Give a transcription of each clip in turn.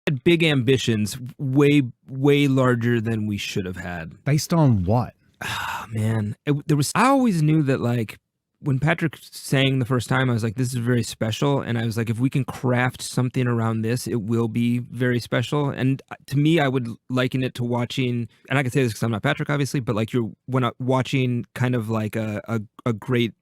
had big ambitions, way larger than we should have had. Based on what? Oh, man, I always knew that, like, when Patrick sang the first time, I was like, this is very special. And I was like, if we can craft something around this, it will be very special. And to me, I would liken it to watching, and I can say this because I'm not Patrick, obviously, but like when watching kind of like a great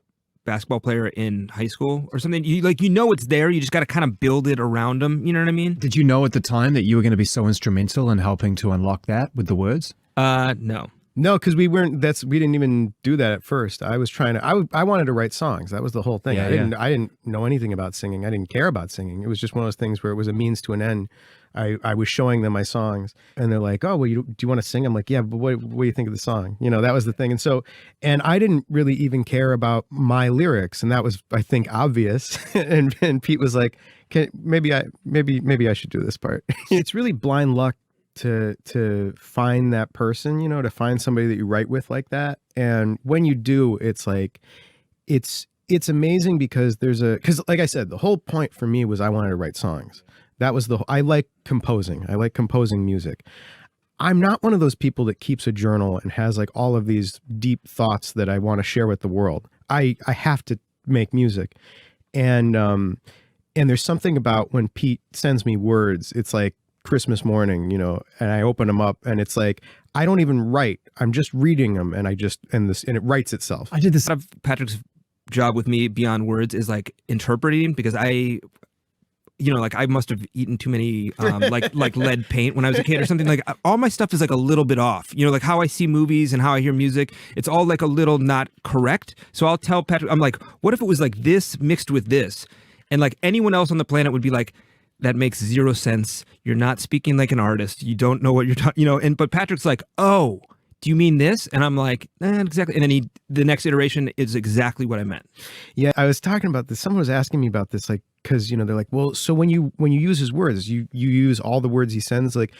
basketball player in high school or something. You know it's there. You just got to kind of build it around them. You know what I mean? Did you know at the time that you were going to be so instrumental in helping to unlock that with the words? No. No, because we didn't even do that at first. I was trying to, I wanted to write songs. That was the whole thing. I didn't know anything about singing. I didn't care about singing. It was just one of those things where it was a means to an end. I was showing them my songs and they're like, oh, well, do you want to sing? I'm like, yeah, but what do you think of the song? You know, that was the thing. And I didn't really even care about my lyrics. And that was, I think, obvious. and Pete was like, maybe I should do this part. It's really blind luck to find that person, you know, to find somebody that you write with like that. And when you do, it's like, it's amazing because because like I said, the whole point for me was I wanted to write songs. That was I like composing. I like composing music. I'm not one of those people that keeps a journal and has like all of these deep thoughts that I want to share with the world. I have to make music. And there's something about when Pete sends me words, it's like Christmas morning, you know, and I open them up and it's like, I don't even write. I'm just reading them and it writes itself. I did this. Patrick's job with me beyond words is like interpreting, because I must have eaten too many like lead paint when I was a kid or something. Like all my stuff is like a little bit off, you know, like how I see movies and how I hear music. It's all like a little not correct. So I'll tell Patrick, I'm like, what if it was like this mixed with this? And like anyone else on the planet would be like, that makes zero sense. You're not speaking like an artist. You don't know what you're talking, you know. But Patrick's like, oh, do you mean this? And I'm like, exactly. And then the next iteration is exactly what I meant. Yeah, I was talking about this. Someone was asking me about this, like, because, you know, they're like, well, so when you use his words, you use all the words he sends. Like,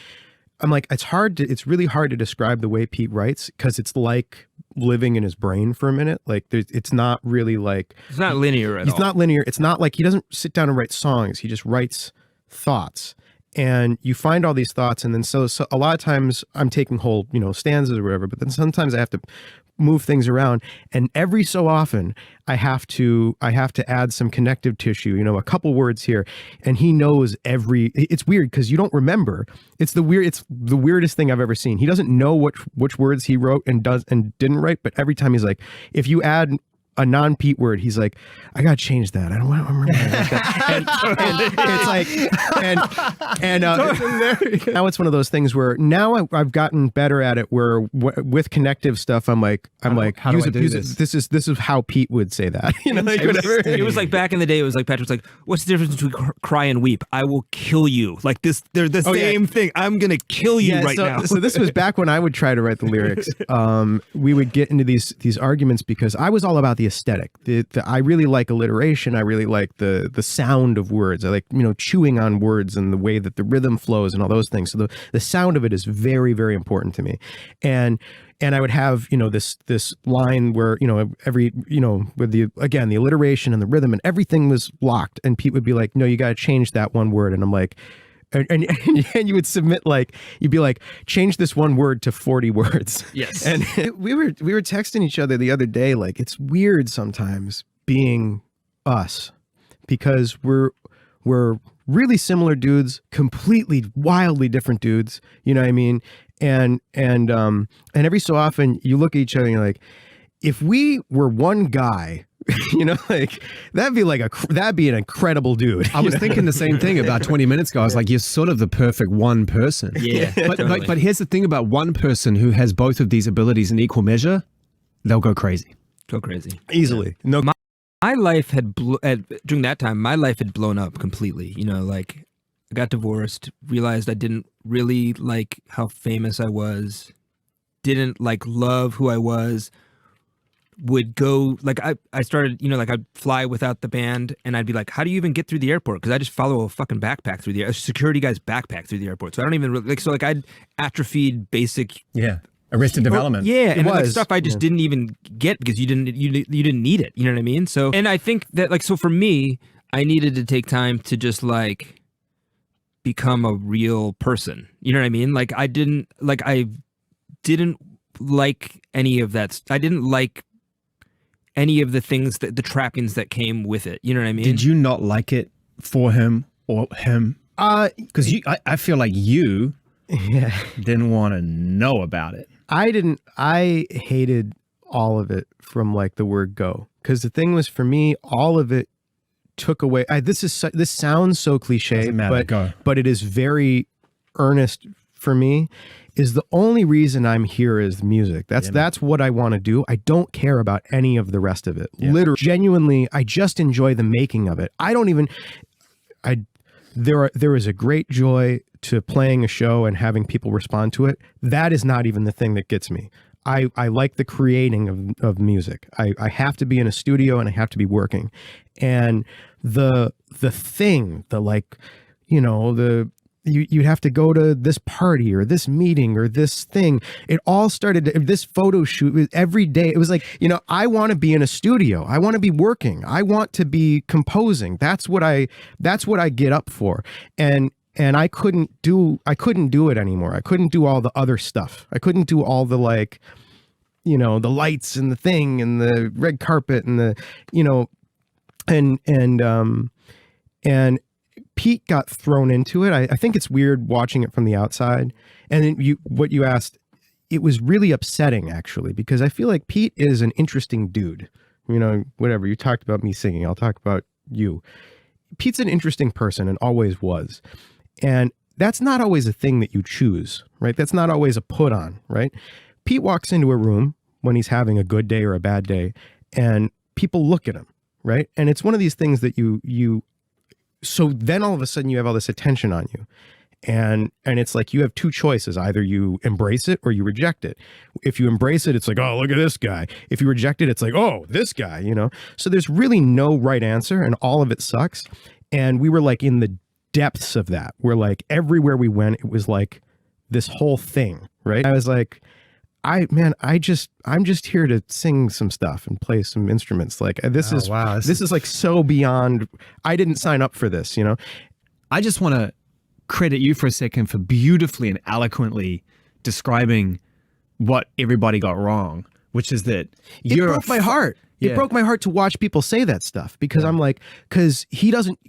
I'm like, it's really hard to describe the way Pete writes, because it's like living in his brain for a minute. Like it's not really like, it's not linear at all. It's not linear. It's not like he doesn't sit down and write songs. He just writes thoughts, and you find all these thoughts. And then so a lot of times I'm taking whole, you know, stanzas or whatever, but then sometimes I have to move things around, and every so often I have to add some connective tissue, you know, a couple words here, and he knows it's weird because you don't remember. It's the weirdest thing I've ever seen. He doesn't know which words he wrote and didn't write, but every time he's like, if you add a non-Pete word, he's like, I gotta change that. I don't remember that. and it's like, now it's one of those things where now I've gotten better at it. Where with connective stuff, I'm like, how do I do this? This is how Pete would say that. You know, like whatever. It was like back in the day. It was like Patrick's like, what's the difference between cry and weep? I will kill you. Like this, they're the same thing. I'm gonna kill you now. So this was back when I would try to write the lyrics. We would get into these arguments because I was all about the aesthetic. I really like alliteration. I really like the sound of words. I like, you know, chewing on words and the way that the rhythm flows and all those things. So the sound of it is very, very important to me. And I would have, you know, this line where, you know, every, you know, with the alliteration and the rhythm and everything was locked. And Pete would be like, no, you got to change that one word. And I'm like, and you would submit, like, you'd be like, change this one word to 40 words. Yes. And we were texting each other the other day. Like, it's weird sometimes being us, because we're really similar dudes, completely wildly different dudes. You know what I mean? And every so often you look at each other and you're like, if we were one guy, you know, like that'd be an incredible dude. I was thinking the same thing about 20 minutes ago. I was like, you're sort of the perfect one person. Yeah. But here's the thing about one person who has both of these abilities in equal measure, they'll go crazy. Go crazy. Easily. No. My life had during that time, my life had blown up completely. You know, like I got divorced, realized I didn't really like how famous I was, didn't like love who I was. Would go, like, I started, you know, like I'd fly without the band, and I'd be like, how do you even get through the airport? Because I just follow a fucking backpack through a security guy's backpack through the airport. So I don't even really, like, so like I'd atrophied basic. Yeah. Arrested Development. Yeah. And like stuff I just didn't even get because you didn't need it. You know what I mean? So, and I think that, like, so for me, I needed to take time to just like become a real person. You know what I mean? Like I didn't like any of that. I didn't like any of the things that the trappings that came with it. You know what I mean? Did you not like it for him or him? Because I feel like you didn't want to know about it. I hated all of it from like the word go. Because the thing was, for me, all of it took away. This sounds so cliche, but it is very earnest for me. Is the only reason I'm here is music. That's what I want to do. I don't care about any of the rest of it. Yeah. Literally, genuinely, I just enjoy the making of it. There is a great joy to playing a show and having people respond to it. That is not even the thing that gets me. I like the creating of music. I have to be in a studio and I have to be working. And the thing, you'd have to go to this party or this meeting or this thing. It all started, this photo shoot every day. It was like, I want to be in a studio. I want to be working. I want to be composing. That's what I get up for. And I couldn't do it anymore. I couldn't do all the other stuff. I couldn't do all the the lights and the thing and the red carpet and the, and Pete got thrown into it. I think it's weird watching it from the outside. And then what you asked, it was really upsetting actually, because I feel like Pete is an interesting dude. Whatever, you talked about me singing, I'll talk about you. Pete's an interesting person and always was. And that's not always a thing that you choose, right? That's not always a put on, right? Pete walks into a room when he's having a good day or a bad day, and people look at him, right? And it's one of these things that so then all of a sudden you have all this attention on you. And it's like you have two choices. Either you embrace it or you reject it. If you embrace it, it's like, oh, look at this guy. If you reject it, it's like, oh, this guy, So there's really no right answer, and all of it sucks. And we were like in the depths of that. We're like, everywhere we went, it was like this whole thing, right? I was like, I'm just here to sing some stuff and play some instruments. Like this is like so beyond. I didn't sign up for this, I just want to credit you for a second for beautifully and eloquently describing what everybody got wrong, which is that it broke my heart. Yeah. It broke my heart to watch people say that stuff, because I'm like, because he doesn't.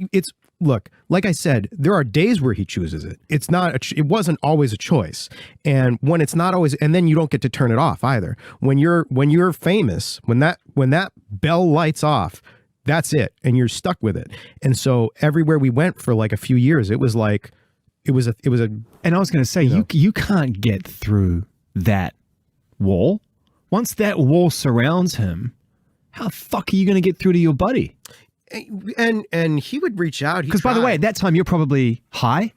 Look, like I said, there are days where he chooses it. It wasn't always a choice. And when it's not always, and then you don't get to turn it off either. When you're famous, when that bell lights off, that's it. And you're stuck with it. And so everywhere we went for like a few years, it was a, and I was going to say, you can't get through that wall. Once that wall surrounds him, how the fuck are you going to get through to your buddy? And he would reach out. Because by the way, at that time, you're probably high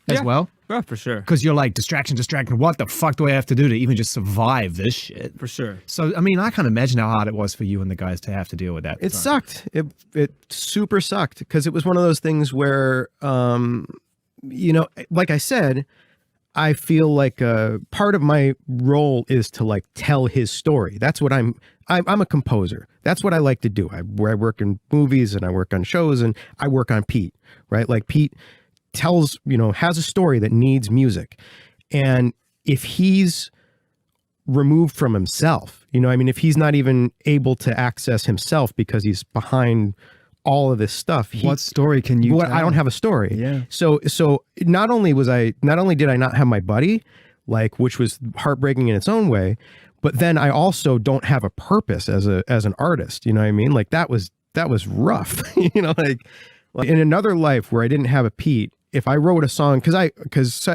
as well. Yeah, for sure. Because you're like, distraction. What the fuck do I have to do to even just survive this shit? For sure. So, I mean, I can't imagine how hard it was for you and the guys to have to deal with that. It sucked. It super sucked, because it was one of those things where, like I said, I feel like part of my role is to like tell his story. That's what I'm a composer. That's what I like to do. I work in movies and I work on shows and I work on Pete, right? Like Pete tells, has a story that needs music. And if he's removed from himself, if he's not even able to access himself because he's behind all of this stuff. What story can you tell? I don't have a story. Yeah. So not only did I not have my buddy, like, which was heartbreaking in its own way, but then I also don't have a purpose as an artist. You know what I mean? Like that was rough. Like in another life where I didn't have a Pete, if I wrote a song, because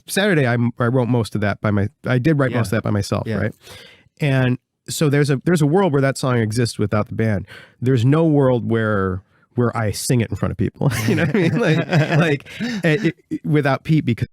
Saturday I wrote most of that I did write most of that by myself, right? And so there's a world where that song exists without the band. There's no world where I sing it in front of people. You know what I mean? Without Pete, because